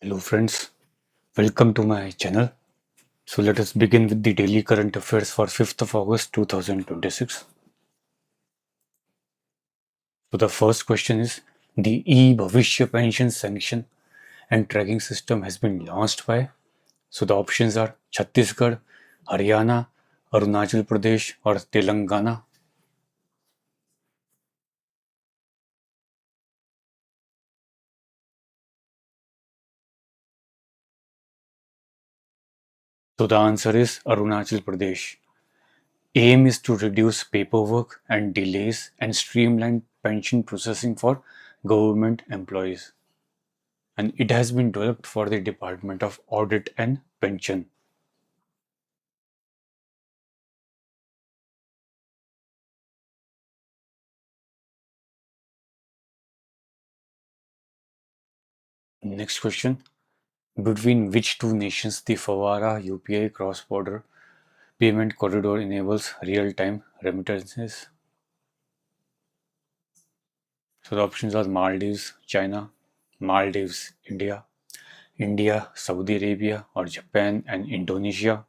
Hello friends, welcome to my channel. So let us begin with the daily current affairs for 5th of August 2026. So the first question is the e-Bhavishya pension sanction and tracking system has been launched by. So the options are Chhattisgarh, Haryana, Arunachal Pradesh or Telangana. So the answer is Arunachal Pradesh. Aim is to reduce paperwork and delays and streamline pension processing for government employees. And it has been developed for the Department of Audit and Pension. Next question. Between which two nations the Fawara UPI cross-border payment corridor enables real-time remittances? So the options are Maldives, China, Maldives, India, India, Saudi Arabia, or Japan and Indonesia.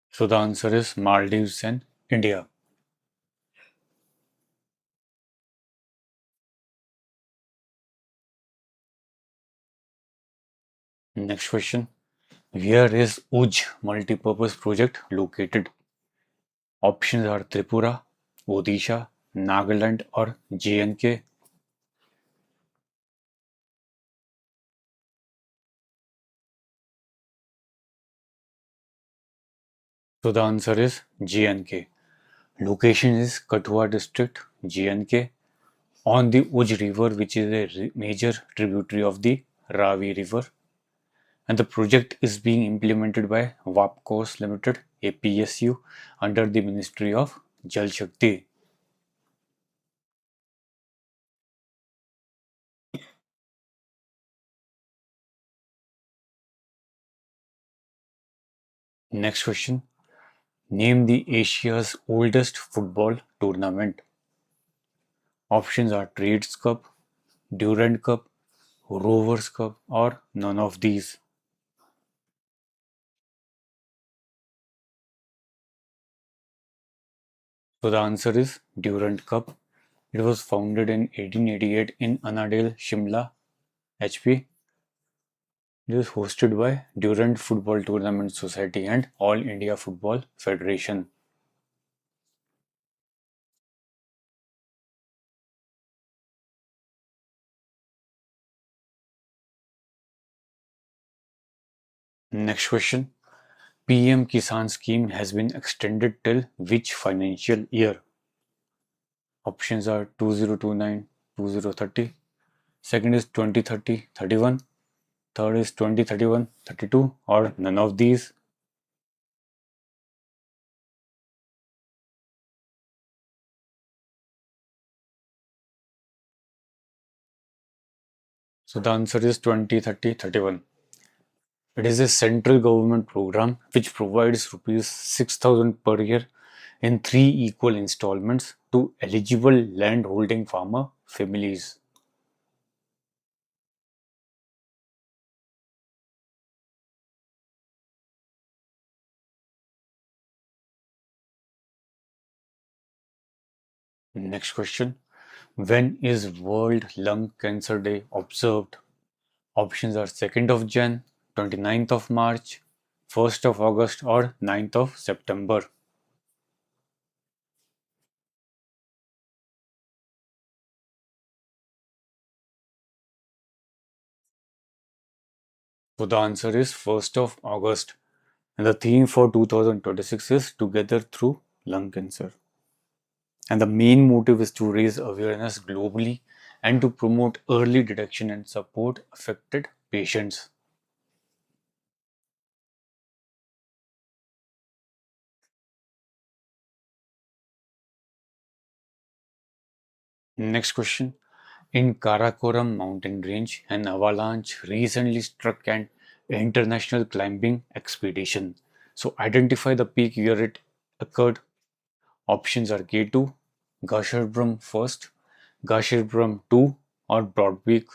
So the answer is Maldives and India. Next question. Where is UJ multipurpose project located? Options are Tripura, Odisha, Nagaland or J&K. So the answer is J&K. Location is Kathua district, J&K, on the Uj river, which is a major tributary of the Ravi river. And the project is being implemented by WAPCOS Limited, APSU, under the Ministry of Jal Shakti. Next question. Name the Asia's oldest football tournament. Options are Trades Cup, Durand Cup, Rovers Cup, or none of these. So the answer is Durand Cup. It was founded in 1888 in Annadale, Shimla, HP. It is hosted by Durand Football Tournament Society and All India Football Federation. Next question. PM Kisan scheme has been extended till which financial year? Options are 2029, 2030. Second is 2030, 31. Third is 2031, 32, or none of these. So the answer is 2030, 31. It is a central government program which provides rupees 6,000 per year in three equal installments to eligible landholding farmer families. Next question. When is World Lung Cancer Day observed? Options are 2nd of Jan, 29th of March, 1st of August or 9th of September. So the answer is 1st of August. And the theme for 2026 is Together Through Lung Cancer. And the main motive is to raise awareness globally and to promote early detection and support affected patients. Next question. In Karakoram mountain range, an avalanche recently struck an international climbing expedition. So identify the peak where it occurred. Options are K2, Gasherbrum first, Gasherbrum 2, or Broadpeak.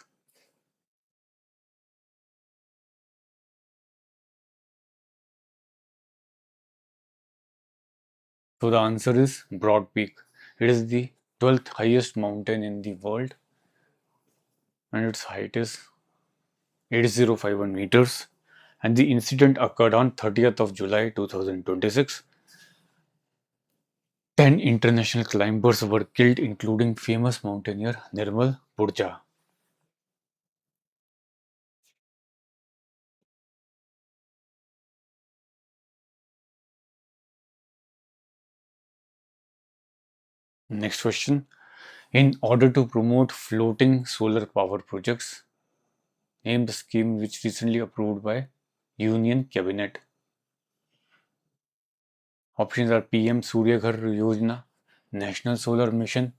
So the answer is Broadpeak. It is the 12th highest mountain in the world and its height is 8051 meters. And the incident occurred on 30th of July 2026. 10 international climbers were killed, including famous mountaineer Nirmal Purja. Next question. In order to promote floating solar power projects, name the scheme which recently approved by Union Cabinet. Options are PM Surya Ghar Yojana, National Solar Mission,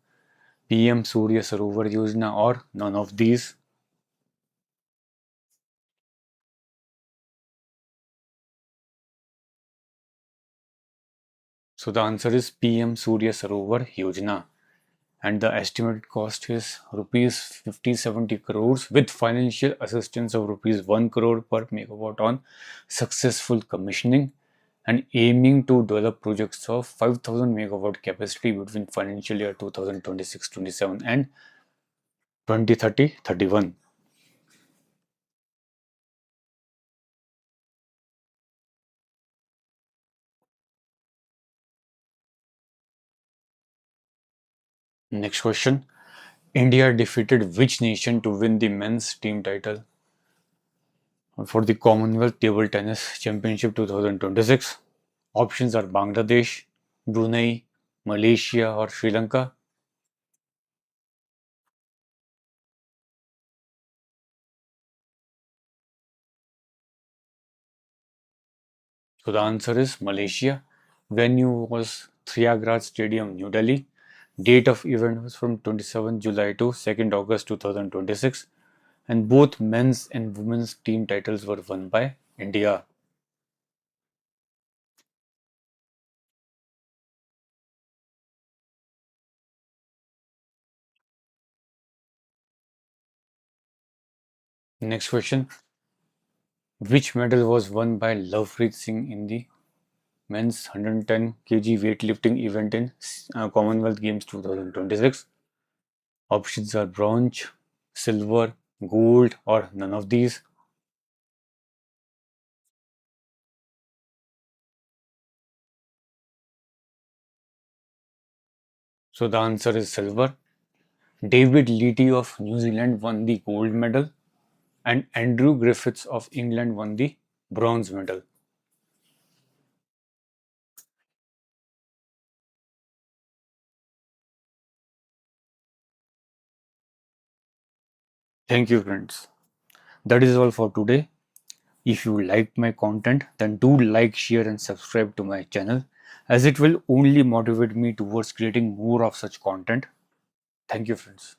PM Surya Sarovar Yojana, or none of these. So the answer is PM Surya Sarovar Yojana. And the estimated cost is rupees 50-70 crores with financial assistance of rupees 1 crore per megawatt on successful commissioning and aiming to develop projects of 5000 megawatt capacity between financial year 2026-27 and 2030-31. Next question. India defeated which nation to win the men's team title for the Commonwealth Table Tennis Championship 2026? Options are Bangladesh, Brunei, Malaysia, or Sri Lanka. So the answer is Malaysia. Venue was Thiagraj Stadium, New Delhi. Date of event was from 27 July to 2nd August 2026, and both men's and women's team titles were won by India. Next question. Which medal was won by Lovepreet Singh in the men's 110 kg weightlifting event in Commonwealth Games 2026? Options are bronze, silver, gold, or none of these. So the answer is silver. David Leety of New Zealand won the gold medal, and Andrew Griffiths of England won the bronze medal. Thank you, friends. That is all for today. If you liked my content, then do like, share, and subscribe to my channel, as it will only motivate me towards creating more of such content. Thank you, friends.